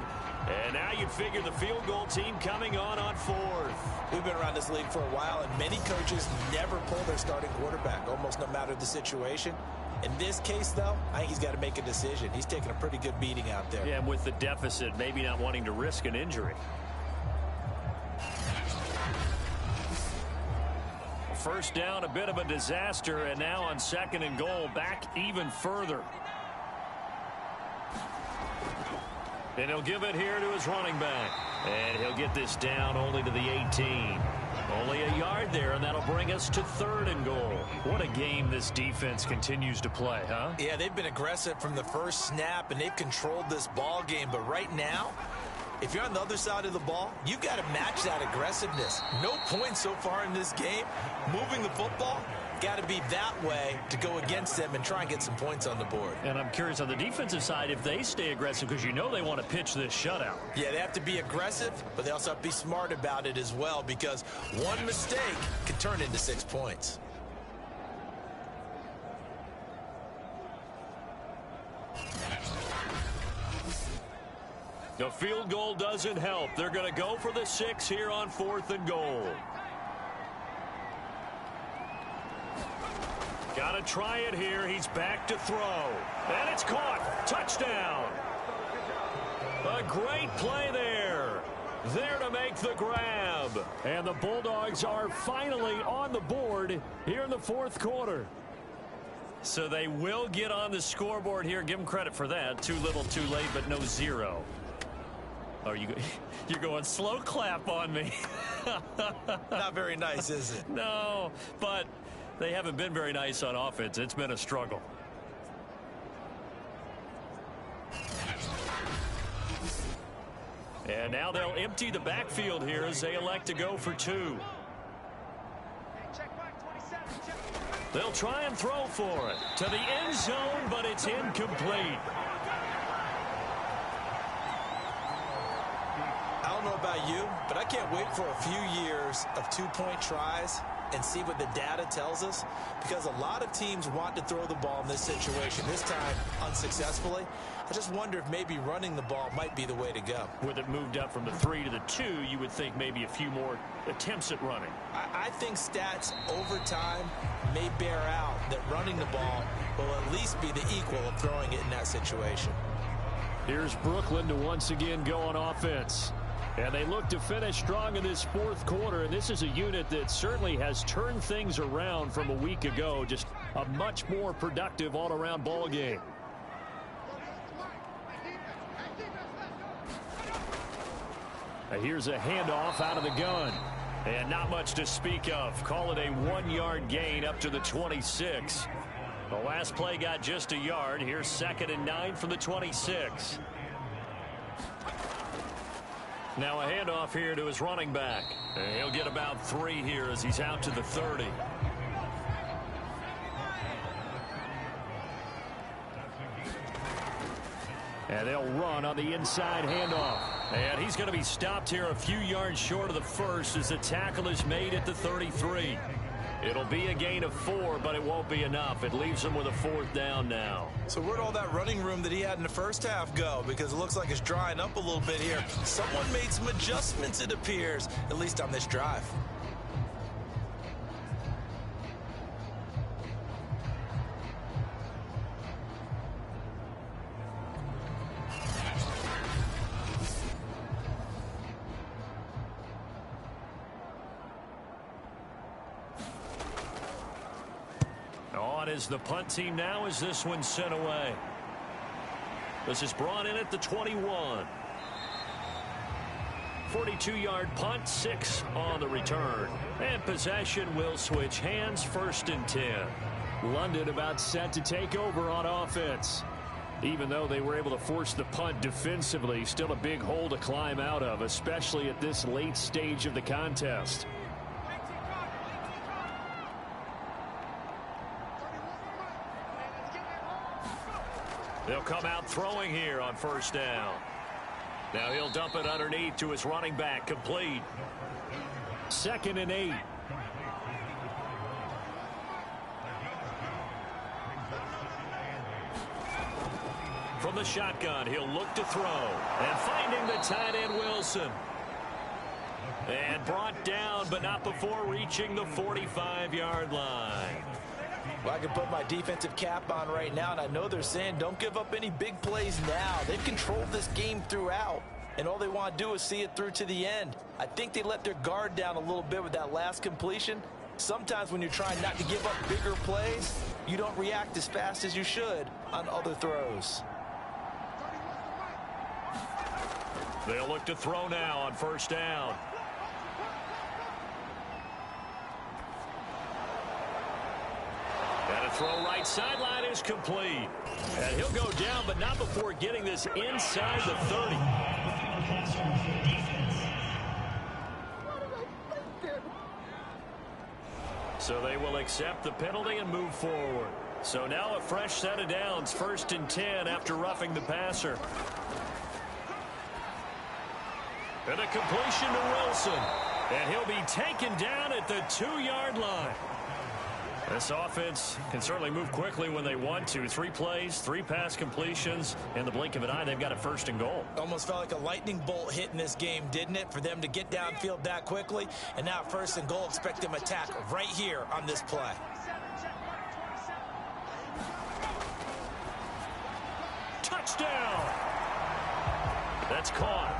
And now you'd figure the field goal team coming on 4th. We've been around this league for a while, and many coaches never pull their starting quarterback, almost no matter the situation. In this case, though, I think he's got to make a decision. He's taking a pretty good beating out there. Yeah, and with the deficit, maybe not wanting to risk an injury. 1st down, a bit of a disaster, and now on 2nd and goal, back even further. And he'll give it here to his running back. And he'll get this down only to the 18. Only a yard there, and that'll bring us to 3rd and goal. What a game this defense continues to play, huh? Yeah, they've been aggressive from the first snap, and they've controlled this ball game. But right now, if you're on the other side of the ball, you've got to match that aggressiveness. No points so far in this game. Moving the football, got to be that way to go against them and try and get some points on the board. And I'm curious on the defensive side if they stay aggressive, because you know they want to pitch this shutout. Yeah, they have to be aggressive, but they also have to be smart about it as well, because one mistake can turn into 6 points. The field goal doesn't help. They're going to go for the 6 here on 4th and goal. Got to try it here. He's back to throw. And it's caught. Touchdown. A great play there. There to make the grab. And the Bulldogs are finally on the board here in the 4th quarter. So they will get on the scoreboard here. Give them credit for that. Too little, too late, but no 0. Oh, you're going slow clap on me. Not very nice, is it? No, but they haven't been very nice on offense. It's been a struggle. And now they'll empty the backfield here as they elect to go for 2. They'll try and throw for it to the end zone, but it's incomplete. I don't know about you, but I can't wait for a few years of two-point tries and see what the data tells us, because a lot of teams want to throw the ball in this situation, this time unsuccessfully. I just wonder if maybe running the ball might be the way to go. With it moved up from the 3 to the 2, you would think maybe a few more attempts at running. I think stats over time may bear out that running the ball will at least be the equal of throwing it in that situation. Here's Brooklyn to once again go on offense. And they look to finish strong in this fourth quarter, and this is a unit that certainly has turned things around from a week ago. Just a much more productive all-around ball game. Here's a handoff out of the gun. And not much to speak of. Call it a 1-yard gain up to the 26. The last play got just a yard. Here's 2nd and 9 from the 26. Now a handoff here to his running back. And he'll get about 3 here as he's out to the 30. And they'll run on the inside handoff. And he's going to be stopped here a few yards short of the first as the tackle is made at the 33. It'll be a gain of 4, but it won't be enough. It leaves him with a 4th down now. So where'd all that running room that he had in the first half go? Because it looks like it's drying up a little bit here. Someone made some adjustments, it appears, at least on this drive. Is the punt team now as this one's sent away. This is brought in at the 21. 42-yard punt, 6 on the return. And possession will switch hands, 1st and 10. London about set to take over on offense. Even though they were able to force the punt defensively, still a big hole to climb out of, especially at this late stage of the contest. They'll come out throwing here on 1st down. Now he'll dump it underneath to his running back, complete. 2nd and 8. From the shotgun, he'll look to throw. And finding the tight end, Wilson. And brought down, but not before reaching the 45-yard line. Well, I can put my defensive cap on right now, and I know they're saying don't give up any big plays now. They've controlled this game throughout, and all they want to do is see it through to the end. I think they let their guard down a little bit with that last completion. Sometimes when you're trying not to give up bigger plays, you don't react as fast as you should on other throws. They'll look to throw now on 1st down. And a throw right sideline is complete. And he'll go down, but not before getting this inside the 30. So they will accept the penalty and move forward. So now a fresh set of downs, 1st and 10 after roughing the passer. And a completion to Wilson. And he'll be taken down at the 2-yard line. This offense can certainly move quickly when they want to. 3 plays, 3 pass completions. In the blink of an eye, they've got a 1st and goal. Almost felt like a lightning bolt hit in this game, didn't it? For them to get downfield that quickly. And now 1st and goal, expect them to attack right here on this play. Touchdown! That's caught.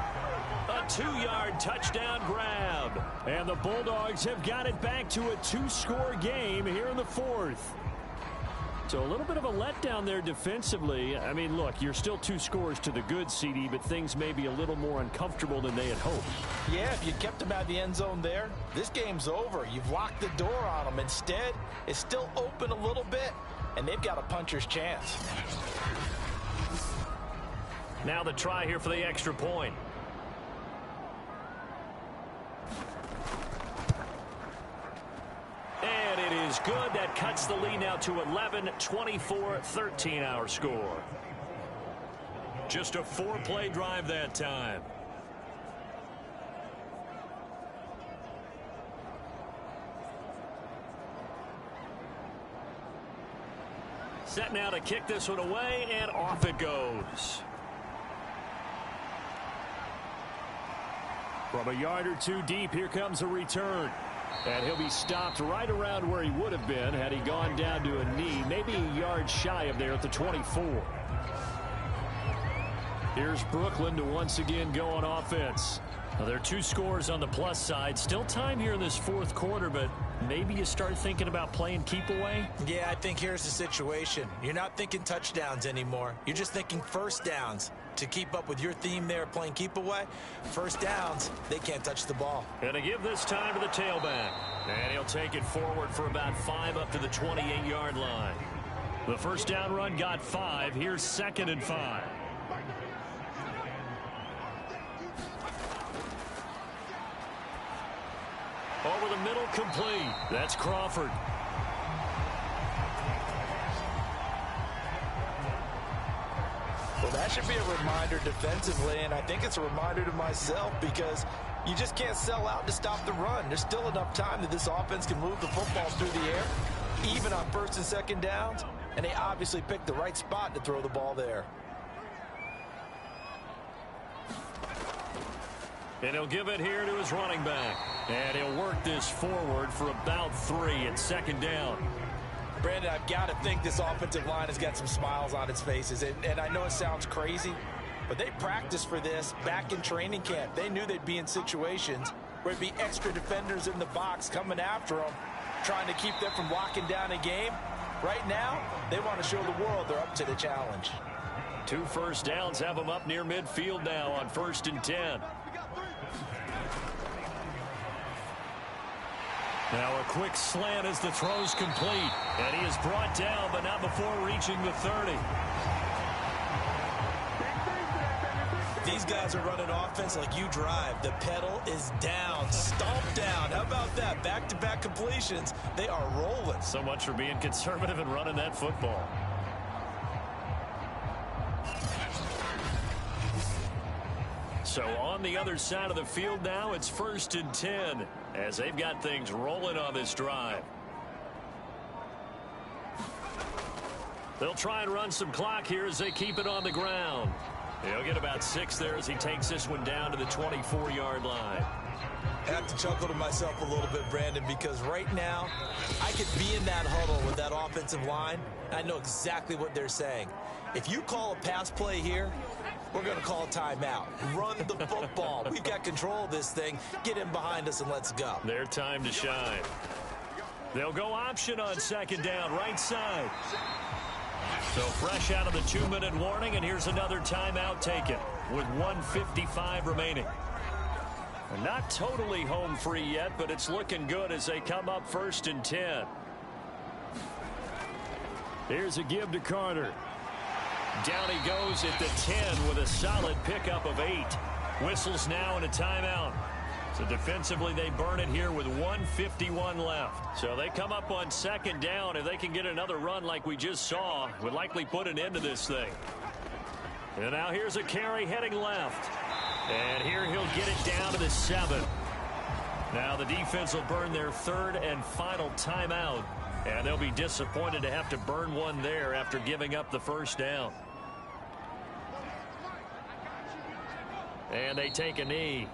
A 2-yard touchdown grab. And the Bulldogs have got it back to a 2-score game here in the 4th. So a little bit of a letdown there defensively. I mean, look, you're still 2 scores to the good, CD, but things may be a little more uncomfortable than they had hoped. Yeah, if you kept them out of the end zone there, this game's over. You've locked the door on them. Instead, it's still open a little bit, and they've got a puncher's chance. Now the try here for the extra point. And it is is good. That cuts the lead now to 11, 24, 13 our score. Just a 4-play drive that time. Set now to kick this one away, and off it goes. From a yard or two deep, here comes a return. And he'll be stopped right around where he would have been had he gone down to a knee, maybe a yard shy of there at the 24. Here's Brooklyn to once again go on offense. Now, there are 2 scores on the plus side. Still time here in this fourth quarter, but maybe you start thinking about playing keep away? Yeah, I think here's the situation. You're not thinking touchdowns anymore. You're just thinking first downs. To keep up with your theme there, playing keep away, first downs, they can't touch the ball. And to give this time to the tailback. And he'll take it forward for about 5 up to the 28-yard line. The first down run got 5. Here's 2nd and 5. Over the middle, complete. That's Crawford. Well, that should be a reminder defensively, and I think it's a reminder to myself because you just can't sell out to stop the run. There's still enough time that this offense can move the football through the air, even on 1st and 2nd downs, and they obviously picked the right spot to throw the ball there. And he'll give it here to his running back. And he'll work this forward for about 3 at 2nd down. Brandon, I've got to think this offensive line has got some smiles on its faces. And I know it sounds crazy, but they practiced for this back in training camp. They knew they'd be in situations where there'd be extra defenders in the box coming after them, trying to keep them from locking down a game. Right now, they want to show the world they're up to the challenge. 2 first downs have them up near midfield now on 1st and 10. Now a quick slant as the throw's complete. And he is brought down, but not before reaching the 30. These guys are running offense like you drive. The pedal is down, stomped down. How about that? Back-to-back completions. They are rolling. So much for being conservative and running that football. So on the other side of the field now, it's 1st and 10 as they've got things rolling on this drive. They'll try and run some clock here as they keep it on the ground. He'll get about 6 there as he takes this one down to the 24-yard line. I have to chuckle to myself a little bit, Brandon, because right now I could be in that huddle with that offensive line. I know exactly what they're saying. If you call a pass play here, we're going to call a timeout. Run the football. We've got control of this thing. Get in behind us and let's go. Their time to shine. They'll go option on 2nd down, right side. So fresh out of the 2-minute warning, and here's another timeout taken with 1:55 remaining. And not totally home free yet, but it's looking good as they come up 1st and 10. Here's a give to Carter. Down he goes at the 10 with a solid pickup of 8. Whistles now and a timeout. So defensively they burn it here with 1:51 left. So they come up on 2nd down. If they can get another run like we just saw, would likely put an end to this thing. And now here's a carry heading left. And here he'll get it down to the 7. Now the defense will burn their 3rd and final timeout. And they'll be disappointed to have to burn one there after giving up the 1st down. And they take a knee.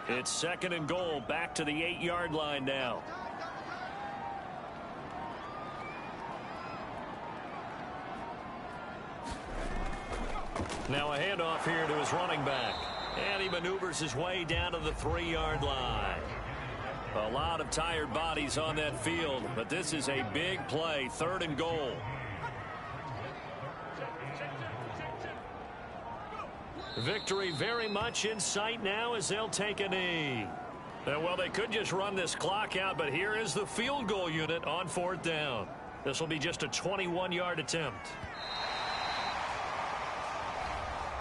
It's 2nd and goal, back to the 8-yard line now. Now a handoff here to his running back. And he maneuvers his way down to the 3-yard line. A lot of tired bodies on that field, but this is a big play, 3rd and goal. Victory very much in sight now as they'll take a knee. Well, they could just run this clock out, but here is the field goal unit on 4th down. This will be just a 21-yard attempt.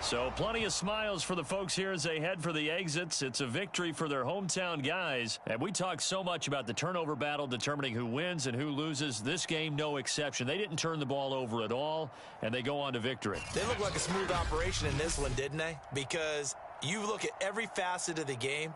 So plenty of smiles for the folks here as they head for the exits. It's a victory for their hometown guys. And we talk so much about the turnover battle determining who wins and who loses. This game, no exception. They didn't turn the ball over at all, and they go on to victory. They look like a smooth operation in this one, didn't they? Because you look at every facet of the game,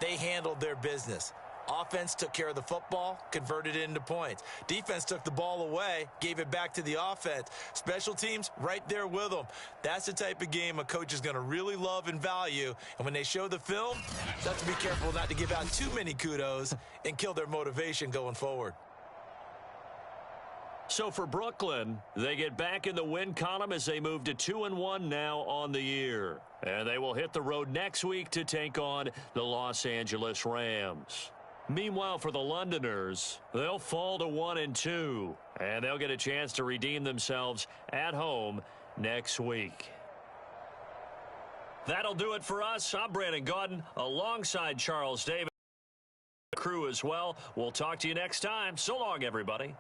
they handled their business. Offense took care of the football, converted it into points. Defense took the ball away, gave it back to the offense. Special teams, right there with them. That's the type of game a coach is going to really love and value. And when they show the film, they have to be careful not to give out too many kudos and kill their motivation going forward. So for Brooklyn, they get back in the win column as they move to 2-1 now on the year. And they will hit the road next week to take on the Los Angeles Rams. Meanwhile, for the Londoners, they'll fall to 1-2, and they'll get a chance to redeem themselves at home next week. That'll do it for us. I'm Brandon Gaudin alongside Charles Davis. Crew as well. We'll talk to you next time. So long, everybody.